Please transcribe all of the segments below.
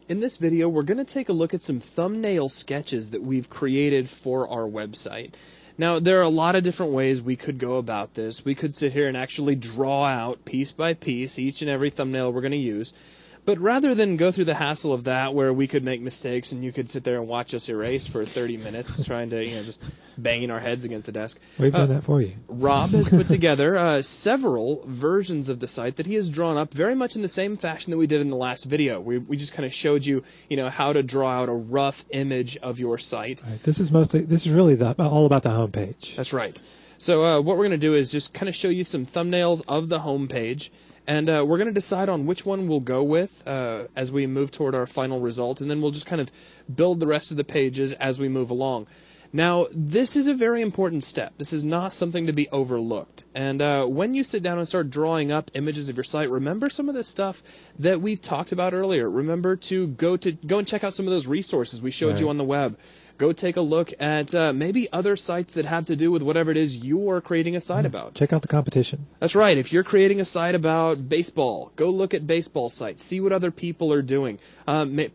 In this video, we're going to take a look at some thumbnail sketches that we've created for our website. Now, there are a lot of different ways we could go about this. We could sit here and actually draw out piece by piece each and every thumbnail we're going to use. But rather than go through the hassle of that, where we could make mistakes and you could sit there and watch us erase for 30 minutes trying to, just banging our heads against the desk. We've done that for you. Rob has put together several versions of the site that he has drawn up very much in the same fashion that we did in the last video. We just kind of showed you, how to draw out a rough image of your site. Right. This is really all about the homepage. That's right. So what we're going to do is just kind of show you some thumbnails of the homepage. And we're going to decide on which one we'll go with as we move toward our final result, and then we'll just kind of build the rest of the pages as we move along. Now, this is a very important step. This is not something to be overlooked. And when you sit down and start drawing up images of your site, remember some of the stuff that we've talked about earlier. Remember to go and check out some of those resources we showed you on the web. Go take a look at maybe other sites that have to do with whatever it is you're creating a site about. Check out the competition. That's right. If you're creating a site about baseball, go look at baseball sites. See what other people are doing.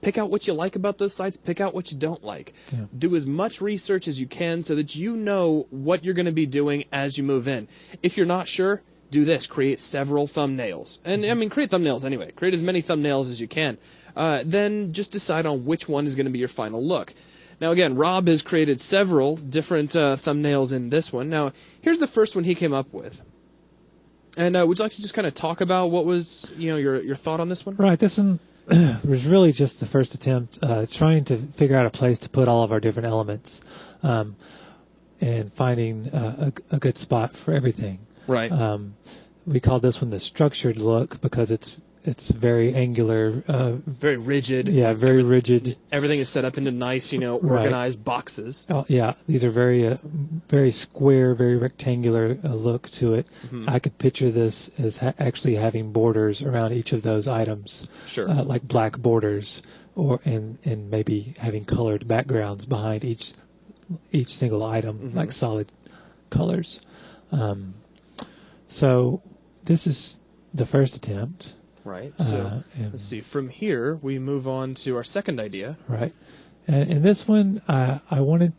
Pick out what you like about those sites. Pick out what you don't like. Yeah. Do as much research as you can so that you know what you're going to be doing as you move in. If you're not sure, do this. Create several thumbnails. And, create thumbnails anyway. Create as many thumbnails as you can. Then just decide on which one is going to be your final look. Now, again, Rob has created several different thumbnails in this one. Now, here's the first one he came up with. And would you like to just kind of talk about what was, your thought on this one? Right. This one was really just the first attempt, trying to figure out a place to put all of our different elements and finding a good spot for everything. Right. We call this one the structured look because it's very angular, very rigid. Yeah, very rigid. Everything is set up into nice, organized boxes. Oh, yeah, these are very, very square, very rectangular look to it. Mm-hmm. I could picture this as actually having borders around each of those items, sure, like black borders, and maybe having colored backgrounds behind each single item, mm-hmm, like solid colors. So this is the first attempt. Right. So let's see. From here, we move on to our second idea. Right. And in this one, I wanted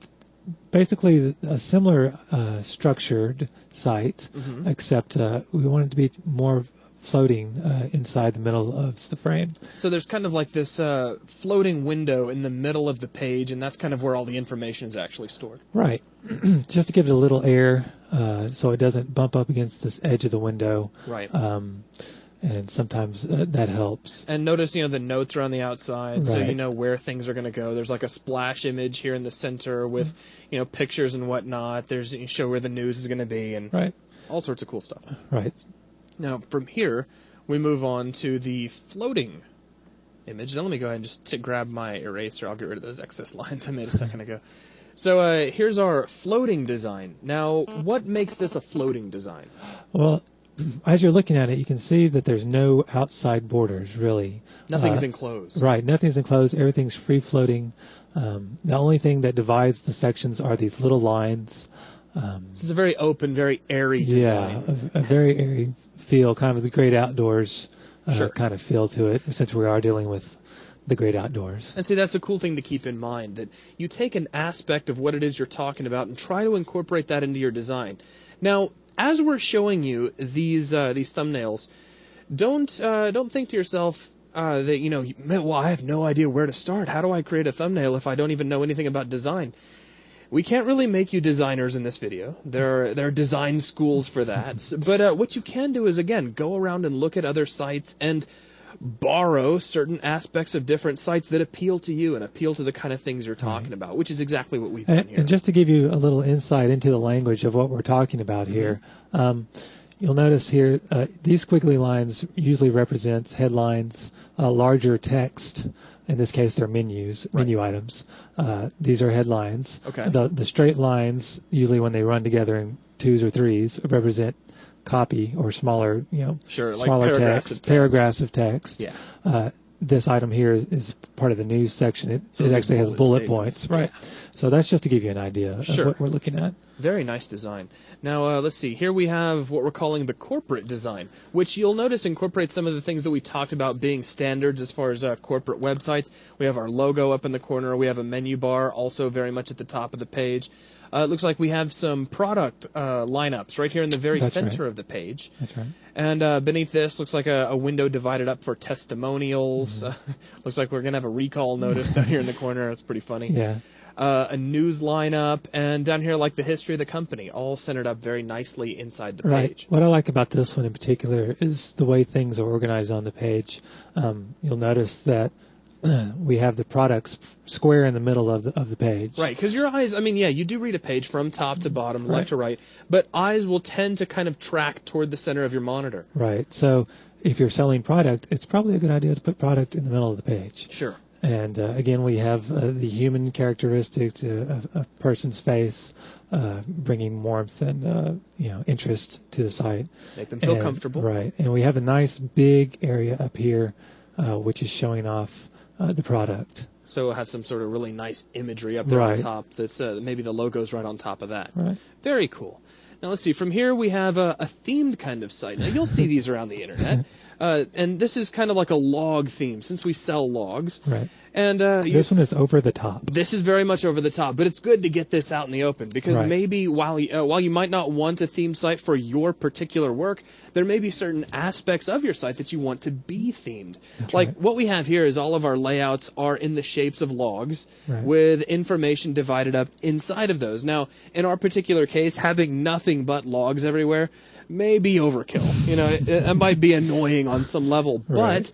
basically a similar structured site, mm-hmm, except we wanted to be more floating inside the middle of the frame. So there's kind of like this floating window in the middle of the page, and that's kind of where all the information is actually stored. Right. Just to give it a little air so it doesn't bump up against this edge of the window. Right. And sometimes that helps. And notice, the notes are on the outside, right, so you know where things are going to go. There's like a splash image here in the center with, pictures and whatnot. You show where the news is going to be and right, all sorts of cool stuff. Right. Now, from here, we move on to the floating image. Now, let me go ahead and just grab my eraser. I'll get rid of those excess lines I made a second ago. So here's our floating design. Now, what makes this a floating design? Well, as you're looking at it, you can see that there's no outside borders, really. Nothing's enclosed. Right, nothing's enclosed. Everything's free-floating. The only thing that divides the sections are these little lines. So it's a very open, very airy design. Yeah, a very airy feel, kind of the great outdoors sure, kind of feel to it, since we are dealing with the great outdoors. And see, that's a cool thing to keep in mind, that you take an aspect of what it is you're talking about and try to incorporate that into your design. Now, as we're showing you these thumbnails, don't think to yourself that well, I have no idea where to start. How do I create a thumbnail if I don't even know anything about design? We can't really make you designers in this video. There are design schools for that. But what you can do is, again, go around and look at other sites and borrow certain aspects of different sites that appeal to you and appeal to the kind of things you're talking about, which is exactly what we've done here. And just to give you a little insight into the language of what we're talking about, mm-hmm, here, you'll notice here these squiggly lines usually represent headlines, larger text. In this case, they're menu items. These are headlines. Okay. The straight lines, usually when they run together in twos or threes, represent copy or smaller, sure, smaller like paragraphs of text. Yeah. This item here is part of the news section. It actually has bullet points. Right. Yeah. So that's just to give you an idea sure, of what we're looking at. Very nice design. Now, let's see. Here we have what we're calling the corporate design, which you'll notice incorporates some of the things that we talked about being standards as far as corporate websites. We have our logo up in the corner. We have a menu bar also very much at the top of the page. It looks like we have some product lineups right here in the very center of the page. That's right. And beneath this looks like a window divided up for testimonials. Mm-hmm. Looks like we're going to have a recall notice down here in the corner. That's pretty funny. Yeah. A news lineup, and down here, like the history of the company, all centered up very nicely inside the page. Right. What I like about this one in particular is the way things are organized on the page. You'll notice that we have the products square in the middle of the page. Right, because your eyes, I mean, yeah, you do read a page from top to bottom, left to right, but eyes will tend to kind of track toward the center of your monitor. Right. So if you're selling product, it's probably a good idea to put product in the middle of the page. Sure. And again, we have the human characteristics of a person's face, bringing warmth and interest to the site. Make them feel comfortable. Right. And we have a nice big area up here, which is showing off the product. So we'll have some sort of really nice imagery up there on top. That's maybe the logo's right on top of that. Right. Very cool. Now let's see. From here we have a themed kind of site. Now you'll see these around the internet. And this is kind of like a log theme, since we sell logs. Right. And this one is over the top. This is very much over the top, but it's good to get this out in the open, because maybe while you might not want a themed site for your particular work, there may be certain aspects of your site that you want to be themed. Like what we have here is all of our layouts are in the shapes of logs with information divided up inside of those. Now, in our particular case, having nothing but logs everywhere may be overkill. It might be annoying on some level, but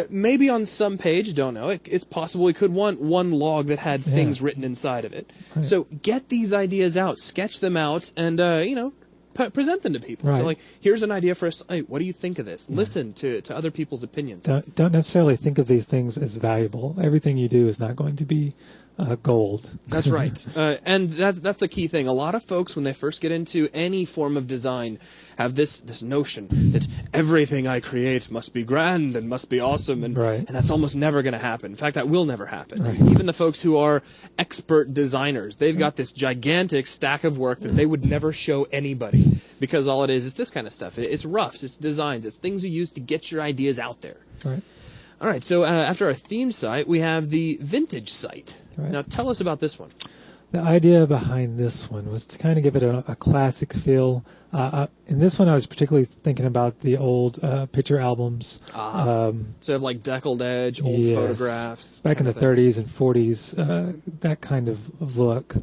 maybe on some page, don't know, it's possible we could want one log that had things written inside of it. Right. So get these ideas out, sketch them out, and present them to people. Right. So like, here's an idea for a site. What do you think of this? Listen to other people's opinions. Don't necessarily think of these things as valuable. Everything you do is not going to be gold. That's right. And that's the key thing. A lot of folks, when they first get into any form of design, have this notion that everything I create must be grand and must be awesome, and that's almost never going to happen. In fact, that will never happen. Right. Even the folks who are expert designers, they've got this gigantic stack of work that they would never show anybody, because all it is this kind of stuff. It's roughs, it's designs, it's things you use to get your ideas out there. Right. All right, so after our theme site, we have the vintage site. Right. Now, tell us about this one. The idea behind this one was to kind of give it a classic feel. In this one, I was particularly thinking about the old picture albums. So you have like deckled edge, old photographs. Back in the 30s and 40s, that kind of look.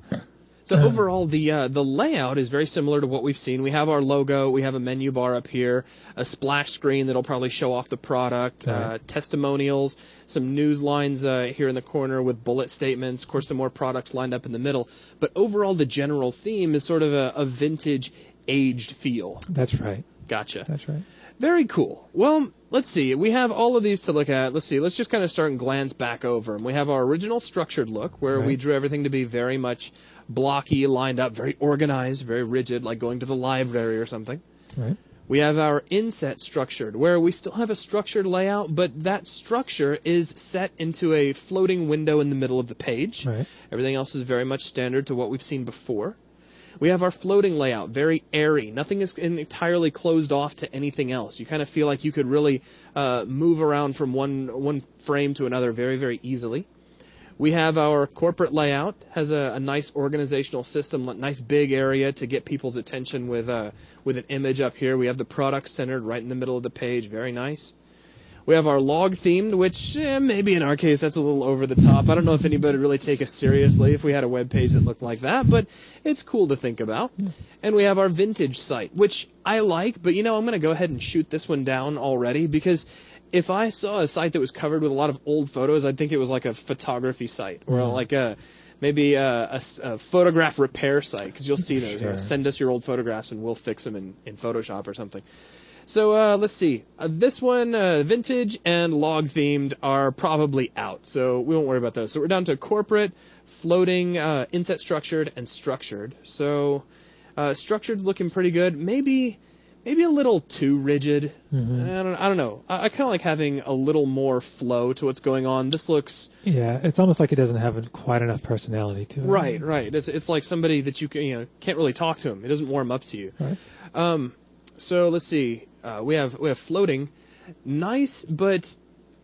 So overall, the layout is very similar to what we've seen. We have our logo, we have a menu bar up here, a splash screen that'll probably show off the product, testimonials, some news lines here in the corner with bullet statements, of course some more products lined up in the middle. But overall, the general theme is sort of a vintage, aged feel. That's right. Gotcha. That's right. Very cool. Well, let's see. We have all of these to look at. Let's see. Let's just kind of start and glance back over them. We have our original structured look, where we drew everything to be very much blocky, lined up, very organized, very rigid, like going to the library or something. Right. We have our inset structured, where we still have a structured layout, but that structure is set into a floating window in the middle of the page. Right. Everything else is very much standard to what we've seen before. We have our floating layout, very airy. Nothing is entirely closed off to anything else. You kind of feel like you could really move around from one frame to another very, very easily. We have our corporate layout, has a nice organizational system, nice big area to get people's attention with an image up here. We have the product centered right in the middle of the page, very nice. We have our log themed, which maybe in our case that's a little over the top. I don't know if anybody would really take us seriously if we had a web page that looked like that, but it's cool to think about. And we have our vintage site, which I like, but I'm going to go ahead and shoot this one down already, because if I saw a site that was covered with a lot of old photos, I'd think it was like a photography site or like maybe a photograph repair site, because you'll see those. Send us your old photographs and we'll fix them in Photoshop or something. So let's see. This one, vintage and log themed, are probably out, so we won't worry about those. So we're down to corporate, floating, inset structured, and structured. So structured looking pretty good. Maybe maybe a little too rigid. Mm-hmm. I don't know. I kind of like having a little more flow to what's going on. This looks... Yeah, it's almost like it doesn't have quite enough personality to it. Right. It's like somebody that you can't really talk to him. It doesn't warm up to you. Right. So let's see. We have floating. Nice, but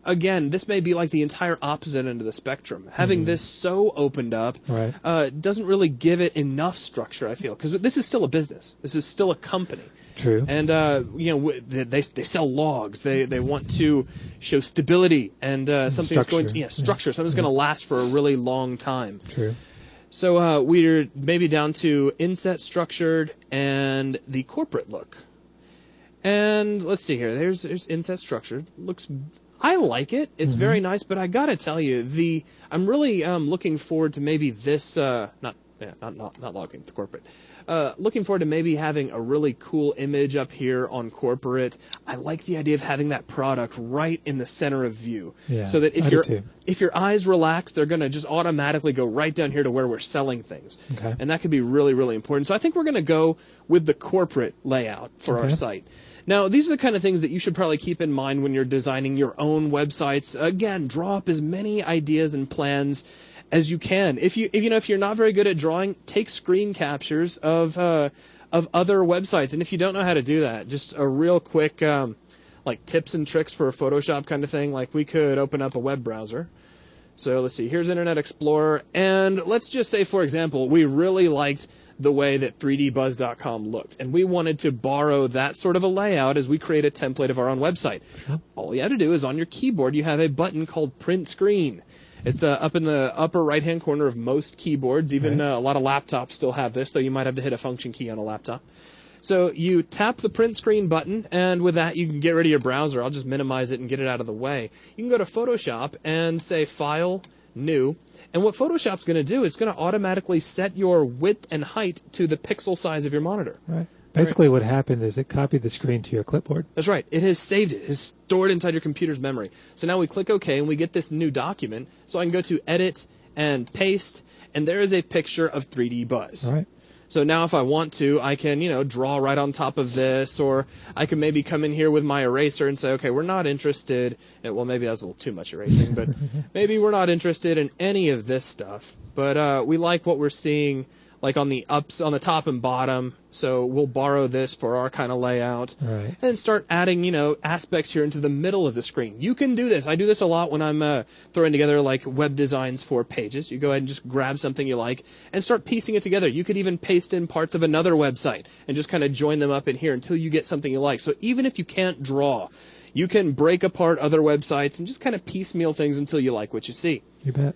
again, this may be like the entire opposite end of the spectrum. Having this so opened up doesn't really give it enough structure, I feel, because this is still a business. This is still a company. True. And they sell logs. They want to show stability and something that's going to structure. Something's going to last for a really long time. True. So we're maybe down to inset structured and the corporate look. And let's see here. There's inset structured. I like it. It's very nice, but I gotta tell you, I'm really looking forward to maybe this not logging the corporate. Looking forward to maybe having a really cool image up here on corporate. I like the idea of having that product right in the center of view, so that if your eyes relax, they're gonna just automatically go right down here to where we're selling things, and that could be really, really important. So I think we're gonna go with the corporate layout for our site. Now, these are the kind of things that you should probably keep in mind when you're designing your own websites. Again, draw up as many ideas and plans as you can. If you're not very good at drawing, take screen captures of other websites. And if you don't know how to do that, just a real quick like tips and tricks for a Photoshop kind of thing. Like we could open up a web browser. So let's see. Here's Internet Explorer, and let's just say, for example, we really liked the way that 3dbuzz.com looked, and we wanted to borrow that sort of a layout as we create a template of our own website. All you have to do is on your keyboard you have a button called Print Screen. It's up in the upper right-hand corner of most keyboards. Even a lot of laptops still have this, though you might have to hit a function key on a laptop. So you tap the Print Screen button, and with that you can get rid of your browser. I'll just minimize it and get it out of the way. You can go to Photoshop and say File, New. And what Photoshop's going to do is going to automatically set your width and height to the pixel size of your monitor. Right. Basically what happened is it copied the screen to your clipboard. That's right. It has saved it. It has stored inside your computer's memory. So now we click OK, and we get this new document. So I can go to Edit and Paste, and there is a picture of 3D Buzz. All right. So now if I want to, I can, draw right on top of this, or I can maybe come in here with my eraser and say, okay, we're not interested. Well, maybe that's a little too much erasing, but maybe we're not interested in any of this stuff. But we like what we're seeing, like on the top and bottom. So we'll borrow this for our kind of layout, and start adding, aspects here into the middle of the screen. You can do this. I do this a lot when I'm throwing together like web designs for pages. You go ahead and just grab something you like and start piecing it together. You could even paste in parts of another website and just kind of join them up in here until you get something you like. So even if you can't draw, you can break apart other websites and just kind of piecemeal things until you like what you see. You bet.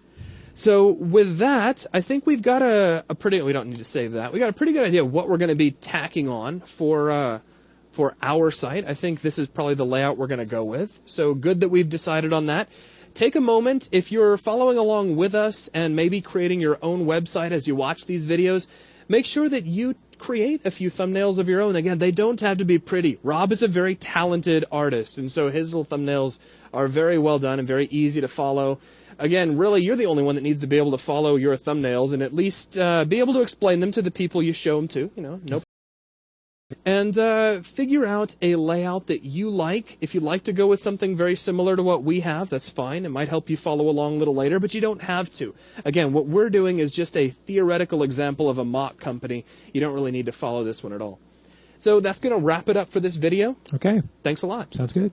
So with that, I think we've got we don't need to save that. We got a pretty good idea of what we're going to be tacking on for our site. I think this is probably the layout we're going to go with. So good that we've decided on that. Take a moment, if you're following along with us and maybe creating your own website as you watch these videos, make sure that you create a few thumbnails of your own. Again, they don't have to be pretty. Rob is a very talented artist, and so his little thumbnails are very well done and very easy to follow. Again, really, you're the only one that needs to be able to follow your thumbnails and at least be able to explain them to the people you show them to, And figure out a layout that you like. If you'd like to go with something very similar to what we have, that's fine. It might help you follow along a little later, but you don't have to. Again, what we're doing is just a theoretical example of a mock company. You don't really need to follow this one at all. So that's going to wrap it up for this video. Okay. Thanks a lot. Sounds good.